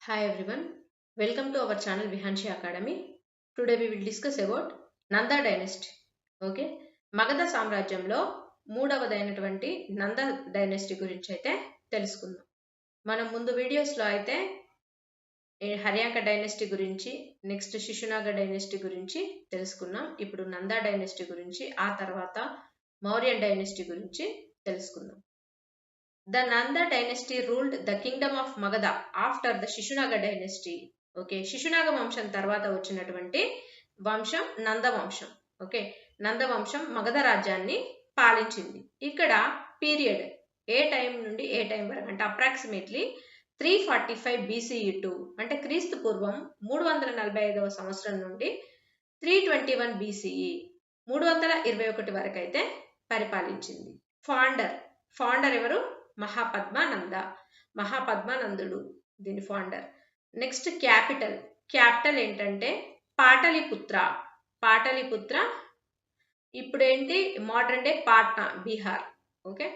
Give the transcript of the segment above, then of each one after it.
Hi everyone, welcome to our channel Vihanshi Academy. Today we will discuss about Nanda dynasty. Okay, Magadha సామ్రాజ్యంలో మూడవదైనటువంటి నంద dynasty గురించి అయితే తెలుసుకుందాం. మనం ముందు వీడియోస్లో అయితే హర్యాంక డైనస్టీ గురించి, నెక్స్ట్ శిశునాగ డైనస్టీ గురించి తెలుసుకున్నాం. ఇప్పుడు నందా డైనస్టీ గురించి, ఆ తర్వాత మౌర్యన్ డైనస్టీ గురించి తెలుసుకుందాం. The Nanda dynasty ruled the kingdom of Magadha after the Shishunaga dynasty. Okay, Shishunaga వంశం తర్వాత వచ్చినటువంటి వంశం నంద వంశం. ఓకే, నంద వంశం మగధ రాజ్యాన్ని పాలించింది. ఇక్కడ పీరియడ్ ఏ టైం నుండి ఏ టైం వరకు అంటే అప్రాక్సిమేట్లీ 345 BCE టు అంటే క్రీస్తు పూర్వం 345వ సంవత్సరం నుండి 321 BCE 321 వరకు అయితే పరిపాలించింది. ఫౌండర్ ఎవరు? మహాపద్మానందుడు దీని ఫౌండర్. నెక్స్ట్ క్యాపిటల్ ఏంటంటే పాటలిపుత్ర ఇప్పుడు ఏంటి modern day Patna, Bihar. Okay,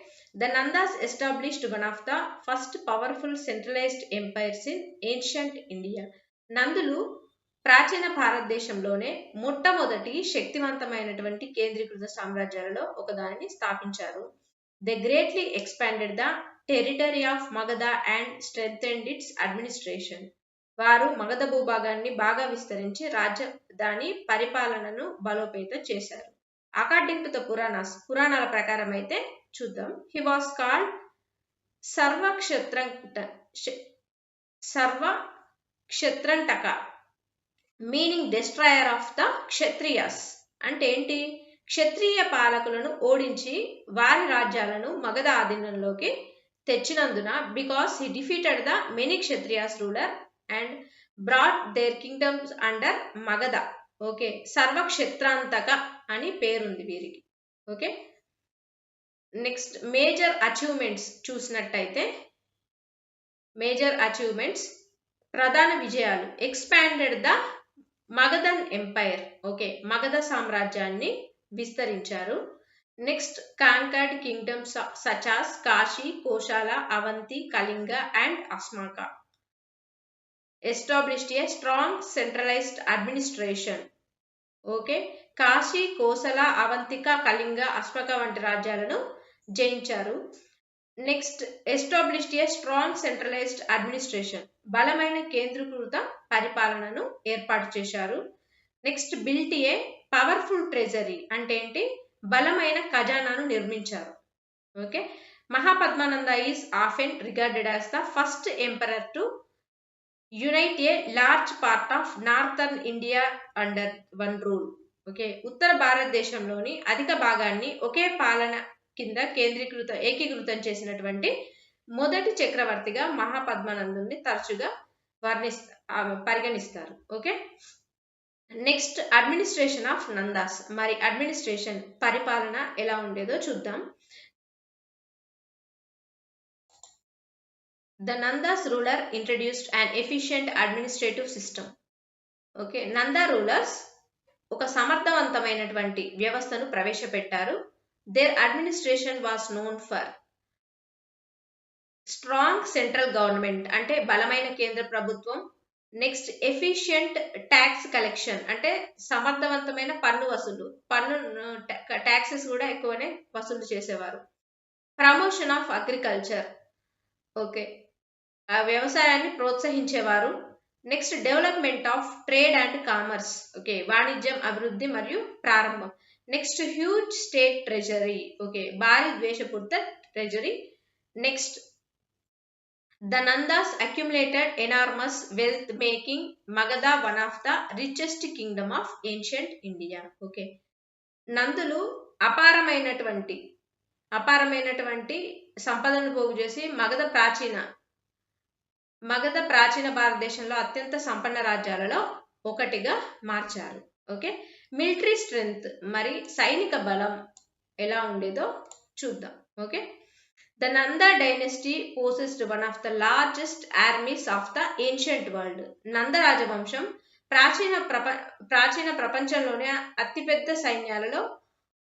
the Nandas established one of the first powerful centralized empires in ancient India. నందులు ప్రాచీన భారతదేశంలోనే మొట్టమొదటి శక్తివంతమైనటువంటి కేంద్రీకృత సామ్రాజ్యాలలో ఒకదానిని స్థాపించారు. They greatly expanded the territory of Magadha and strengthened its administration. వారు మగధ భూభాగాన్ని బాగా విస్తరించి రాజధాని పరిపాలనను బలోపేతం చేశారు. అకార్డింగ్ టు ద పురాణాల ప్రకారం అయితే చూద్దాం. He was called Sarvakshatrantaka meaning destroyer of the Kshatriyas. అంటే ఏంటి? క్షత్రియ పాలకులను ఓడించి వారి రాజ్యాలను మగధ ఆధీనంలోకి తెచ్చినందున because he defeated the many Kshatriyas ruler and brought their kingdoms under Magadha. Okay, Sarvakshatrantaka అని పేరుంది వీరికి. ఓకే, నెక్స్ట్ మేజర్ అచీవ్మెంట్స్ చూసినట్టయితే ప్రధాన విజయాలు. Expanded the Magadhan empire. Okay, Magadha సామ్రాజ్యాన్ని విస్తరించారు. Next conquered kingdoms such as Kashi, Kosala, Avanti, Kalinga and Asmaka. Established a strong centralized administration. Okay, Kashi, Kosala, Avantika, Kalinga, Asmaka వంటి రాజ్యాలను జయించారు. Next established a strong centralized administration, బలమైన కేంద్రీకృత పరిపాలనను ఏర్పాటు చేశారు. Next built a powerful treasury అంటే ఏంటి? బలమైన ఖజానాను నిర్మించారు. Okay, Mahapadmananda is often regarded as the first emperor to unite a large part of northern India under one rule. Okay, ఉత్తర భారతదేశంలోని అధిక భాగాన్ని ఒకే పాలన కింద ఏకీకృతం చేసినటువంటి మొదటి చక్రవర్తిగా మహాపద్మానందుని తరచుగా పరిగణిస్తారు. Okay, next administration of Nandas. మరి అడ్మినిస్ట్రేషన్ పరిపాలన ఎలా ఉండేదో చూద్దాం. The Nandas ruler introduced an efficient administrative system. Okay, Nanda rulers ఒక సమర్థవంతమైనటువంటి వ్యవస్థను ప్రవేశపెట్టారు. Their administration was known for strong central government అంటే బలమైన కేంద్ర ప్రభుత్వం. నెక్స్ట్ ఎఫిషియంట్ ట్యాక్స్ కలెక్షన్ అంటే సమర్థవంతమైన పన్ను వసూలు, ట్యాక్సెస్ కూడా ఎక్కువనే వసూలు చేసేవారు. Promotion of agriculture. ఓకే, వ్యవసాయాన్ని ప్రోత్సహించేవారు. Next development of trade and commerce. Okay, వాణిజ్యం, అభివృద్ధి మరియు ప్రారంభం. Next huge state treasury. Okay, భారీ ద్వేషపూరిత treasury. Next The Nandas accumulated enormous wealth, making Magadha one of the richest kingdom of ancient India. Okay, నందులు అపారమైనటువంటి సంపదను పోగు చేసి మగధ ప్రాచీన భారతదేశంలో అత్యంత సంపన్న రాజ్యాలలో ఒకటిగా మార్చారు. ఓకే, మిలిటరీ స్ట్రెంగ్త్ మరి సైనిక బలం ఎలా ఉండేదో చూద్దాం. Okay, The Nanda dynasty possessed one of the largest armies of the ancient world. నంద రాజవంశం ప్రాచీన ప్రపంచంలోనే అతిపెద్ద సైన్యాలలో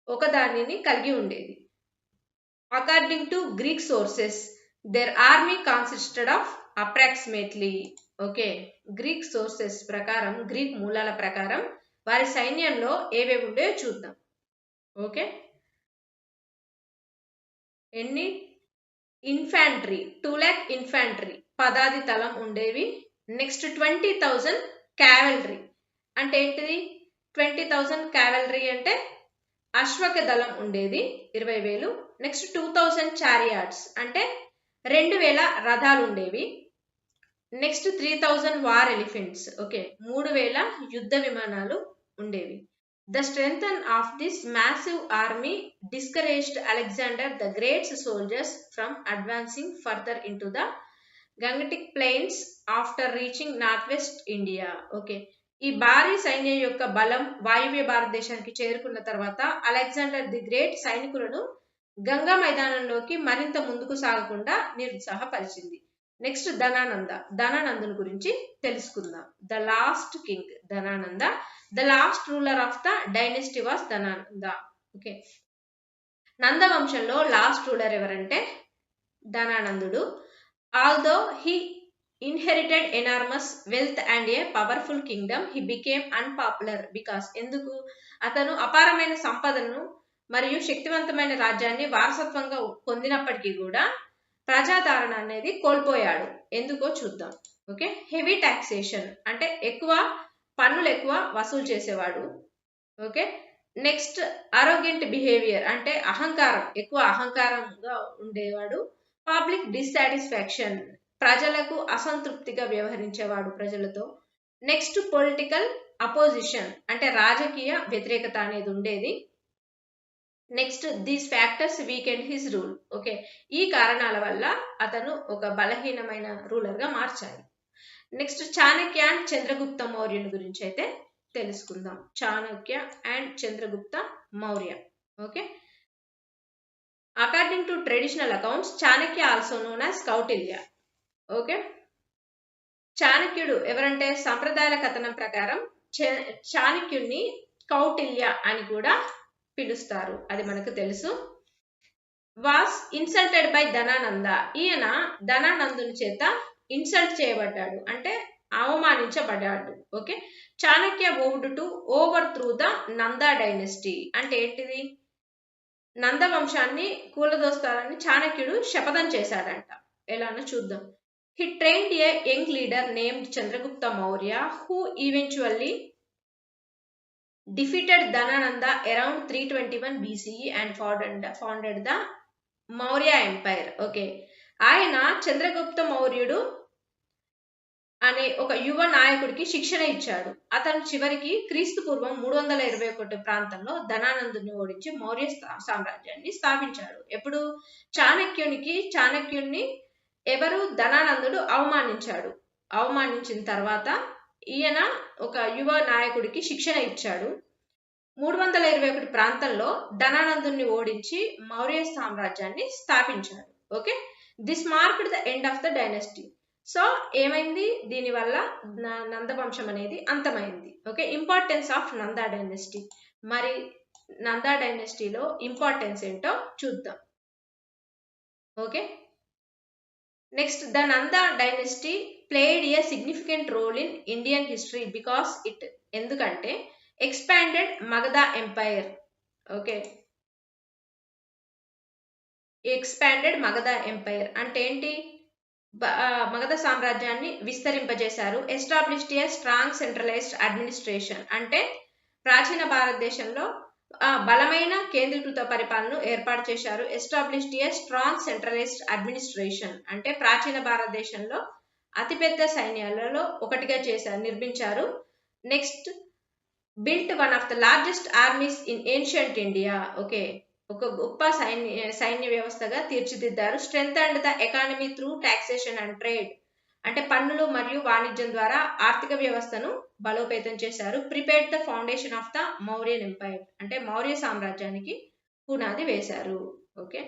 ఒకదానిని కలిగి ఉండేది. According to Greek sources, their army consisted of approximately. Okay, Greek sources ప్రకారం, గ్రీక్ మూలాల ప్రకారం వారి సైన్యంలో ఏవేవి ఉండేవో చూద్దాం. ఓకే, ఎన్ని ఇన్ఫాంట్రీ 2 lakh ఇన్ఫాంట్రీ పదాది దళం ఉండేవి. నెక్స్ట్ 20,000 క్యావెలరీ అంటే ఏంటిది? 20,000 క్యావెలరీ అంటే అశ్వక దళం ఉండేది 20,000. నెక్స్ట్ 2,000 చారియాట్స్ అంటే 2,000 రథాలు ఉండేవి. Next 3,000 war elephants. ఓకే, 3,000 యుద్ధ విమానాలు ఉండేవి. The strength of this massive army discouraged Alexander the Great's soldiers from advancing further into the Gangetic plains after reaching northwest India. Okay, ఈ భారీ సైన్యం యొక్క బలం వాయువ్య భారతదేశానికి చేరుకున్న తర్వాత అలెగ్జాండర్ ది గ్రేట్ సైనికులను గంగా మైదానంలోకి మరింత ముందుకు సాగకుండా నిరుత్సాహపరిచింది. నెక్స్ట్ ధనానందుని గురించి తెలుసుకుందాం. The last king Dhanananda. The last ruler of the dynasty was Dhanananda. Okay, Nanda వంశంలో లాస్ట్ రూలర్ ఎవరంటే ధనానందుడు. Although he inherited enormous wealth and a powerful kingdom, he became unpopular because ఎందుకు? అతను అపారమైన సంపదను మరియు శక్తివంతమైన రాజ్యాన్ని వారసత్వంగా పొందినప్పటికీ కూడా ప్రజాదరణ అనేది కోల్పోయాడు. ఎందుకో చూద్దాం. ఓకే, హెవీ టాక్సేషన్ అంటే పన్నులు ఎక్కువ వసూలు చేసేవాడు. ఓకే, నెక్స్ట్ అరోగెంట్ బిహేవియర్ అంటే ఎక్కువ అహంకారంగా ఉండేవాడు. పబ్లిక్ డిస్సాటిస్ఫాక్షన్ ప్రజలకు అసంతృప్తిగా వ్యవహరించేవాడు ప్రజలతో. నెక్స్ట్ పొలిటికల్ అపోజిషన్ అంటే రాజకీయ వ్యతిరేకత అనేది ఉండేది. Next these factors weekend his rule. Okay, ఈ కారణాల వల్ల అతను ఒక బలహీనమైన రూలర్ గా మార్చాడు. నెక్స్ట్ చాణక్య అండ్ చంద్రగుప్త మౌర్యుని గురించి అయితే తెలుసుకుందాం. Chanakya and Chandragupta Maurya. Okay, according to traditional accounts Chanakya also known as Kautilya. Okay, చాణక్యుడు ఎవరంటే సంప్రదాయాల కథనం ప్రకారం చాణక్యుడిని కౌటిల్య అని కూడా పిలుస్తారు, అది మనకు తెలుసు. Was insulted by Dhanananda. ఈయన ధనానందుని చేత ఇన్సల్ట్ చేయబడ్డాడు అంటే అవమానించబడ్డాడు. Okay, Chanakya moved to over through the Nanda dynasty అంటే ఏంటిది? నంద వంశాన్ని కూలదోస్తారని చాణక్యుడు శపథం చేశాడంట. ఎలానో చూద్దాం. He trained a young leader named Chandragupta Maurya who eventually defeated Dhanananda around 321 BCE and founded the Maurya Empire. Okay, ఆయన చంద్రగుప్త మౌర్యుడు అనే ఒక యువ నాయకుడికి శిక్షణ ఇచ్చాడు. అతను చివరికి క్రీస్తు పూర్వం 321 ప్రాంతంలో ధనానందుని ఓడించి మౌర్య సామ్రాజ్యాన్ని స్థాపించాడు. ఎప్పుడు? చాణక్యుని ఎవరు? ధనానందుడు అవమానించాడు. అవమానించిన తర్వాత ఈయన ఒక యువ నాయకుడికి శిక్షణ ఇచ్చాడు. 321 ప్రాంతంలో ధనానందుని ఓడించి మౌర్య సామ్రాజ్యాన్ని స్థాపించాడు. Okay, this marked the end of the dynasty. So ఏమైంది? దీనివల్ల నందవంశం అనేది అంతమైంది. Okay, importance of Nanda dynasty. మరి నందా డైనెస్టీలో ఇంపార్టెన్స్ ఏంటో చూద్దాం. Okay, next the Nanda dynasty played a significant role in Indian history because it ఎందుకంటే expanded Magadha empire. Okay, expanded Magadha empire అంటే ఏంటి? మగధ సామ్రాజ్యాన్ని విస్తరింపజేశారు. Established a strong centralized administration అంటే ప్రాచీన భారతదేశంలో బలమైన కేంద్రీకృత పరిపాలనను ఏర్పాటు చేశారు. Established a strong centralized administration అంటే ప్రాచీన భారతదేశంలో అతిపెద్ద సైన్యాలలో ఒకటిగా నిర్మించారు. Next built one of the largest armies in ancient India. Okay, ఒక గొప్ప సైన్య వ్యవస్థగా తీర్చిదిద్దారు. Strength and the economy through taxation and trade అంటే పన్నులు మరియు వాణిజ్యం ద్వారా ఆర్థిక వ్యవస్థను బలోపేతం చేశారు. Prepared the foundation of the Mauryan empire అంటే మౌర్య సామ్రాజ్యానికి పునాది వేశారు. Okay,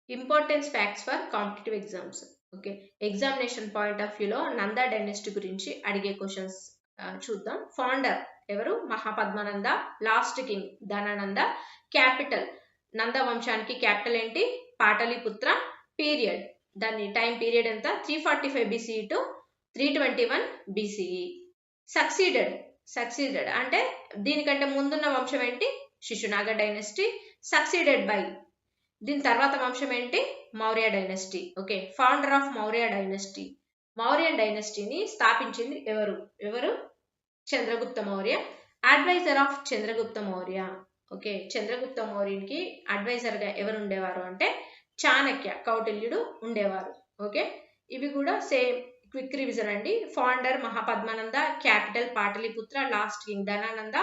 importance facts for competitive exams. Okay, examination point of వ్యూలో నందా డైనెస్టీ గురించి అడిగే క్వశ్చన్స్ చూద్దాం. ఫౌండర్ ఎవరు? Mahapadmananda. Last king Dhanananda. Capital Nanda వంశానికి క్యాపిటల్ ఏంటి? పాటలీపుత్ర. పీరియడ్ దాని టైం పీరియడ్ ఎంత 345 BCE టు 321 BCE. సక్సీడెడ్ అంటే దీనికంటే ముందున్న వంశం ఏంటి శిశునాగ డైనెస్టీ, సక్సీడెడ్ బై దీని తర్వాత వంశం ఏంటి Maurya dynasty. Okay, founder of Maurya dynasty. Mauryan డైనెస్టీని స్థాపించింది ఎవరు Chandragupta Maurya. Adviser of Chandragupta Maurya. Okay, Chandragupta మౌర్యునికి అడ్వైజర్ గా ఎవరు ఉండేవారు అంటే చాణక్య, కౌటిల్యుడు ఉండేవారు. ఓకే, ఇవి కూడా సేమ్ క్విక్ రివిజన్ అండి. Founder Mahapadmananda, capital Pataliputra, last king Dhanananda,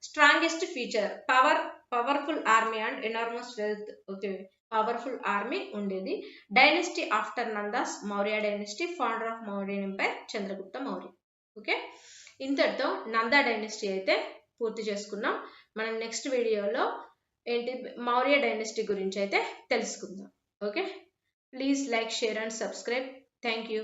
strongest feature powerful army and enormous wealth. Okay, powerful army ఉండేది. Dynasty after Nandas Maurya dynasty, founder of Mauryan empire Chandragupta Maurya. Okay, ఇంతటితో నందా డైనెస్టీ అయితే పూర్తి చేసుకున్నాం. మనం నెక్స్ట్ వీడియోలో ఏంటి మౌర్య డైనెస్టీ గురించి అయితే తెలుసుకుందాం. Okay, please like, share and subscribe. Thank you.